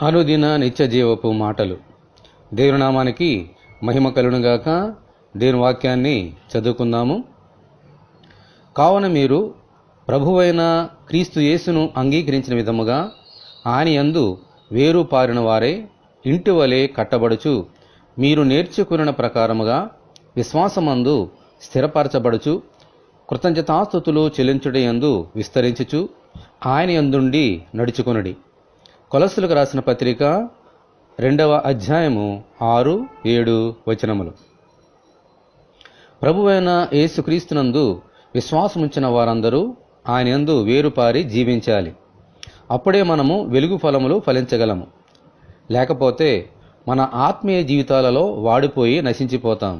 అనుదిన నిత్య జీవపు మాటలు. దేవుని నామానికి మహిమ కలుగునుగాక. దేవుని వాక్యాన్ని చదువుకుందాము. కావున మీరు ప్రభువైన క్రీస్తు యేసును అంగీకరించిన విధముగా ఆయన యందు వేరు పారిన వారే ఇంటి వలె కట్టబడుచు, మీరు నేర్చుకున్న ప్రకారముగా విశ్వాసమందు స్థిరపరచబడుచు, కృతజ్ఞతాస్తుతులు చెల్లించుటయందు విస్తరించుచు ఆయన యందుండి నడుచుకొనుడి. కొలస్సులకు రాసిన పత్రిక 2వ అధ్యాయము 6-7 వచనములు. ప్రభువైన యేసుక్రీస్తునందు విశ్వాసముంచిన వారందరూ ఆయన యందు వేరుపారి జీవించాలి. అప్పుడే మనము వెలుగు ఫలములు ఫలించగలము. లేకపోతే మన ఆత్మీయ జీవితాలలో వాడిపోయి నశించిపోతాం.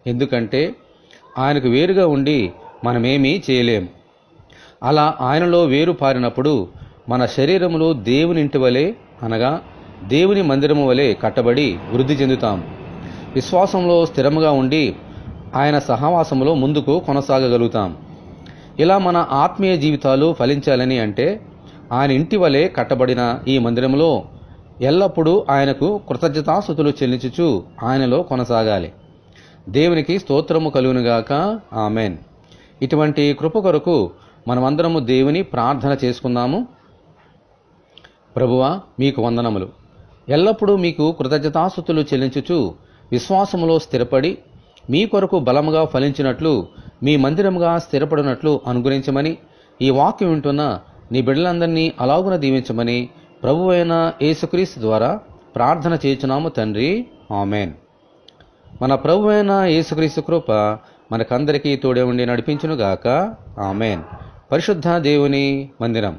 ఎందుకంటే ఆయనకు వేరుగా ఉండి మనమేమీ చేయలేము. అలా ఆయనలో వేరు పారినప్పుడు మన శరీరములు దేవుని ఇంటి వలె, అనగా దేవుని మందిరము వలె కట్టబడి వృద్ధి చెందుతాం. విశ్వాసంలో స్థిరముగా ఉండి ఆయన సహవాసములో ముందుకు కొనసాగగలుగుతాం. ఇలా మన ఆత్మీయ జీవితాలు ఫలించాలని అంటే ఆయన ఇంటి వలె కట్టబడిన ఈ మందిరములో ఎల్లప్పుడూ ఆయనకు కృతజ్ఞతాస్తుతులు చెల్లించుచు ఆయనలో కొనసాగాలి. దేవునికి స్తోత్రము కలుగునుగాక. ఆమెన్. ఇటువంటి కృప కొరకు మనమందరము దేవుని ప్రార్థన చేసుకుందాము. ప్రభువా, మీకు వందనములు. ఎల్లప్పుడూ మీకు కృతజ్ఞతాస్తుతులు చెల్లించుచు విశ్వాసములో స్థిరపడి మీ కొరకు బలముగా ఫలించినట్లు, మీ మందిరముగా స్థిరపడినట్లు అనుగ్రహించమని, ఈ వాక్యం వింటున్న నీ బిడ్డలందరినీ అలాగున దీవించమని ప్రభువైన యేసుక్రీస్తు ద్వారా ప్రార్థన చేయుచున్నాము తండ్రి. ఆమెన్. మన ప్రభువైన యేసుక్రీస్తు కృప మనకందరికీ తోడే ఉండి నడిపించునుగాక. ఆమెన్. పరిశుద్ధ దేవుని మందిరం.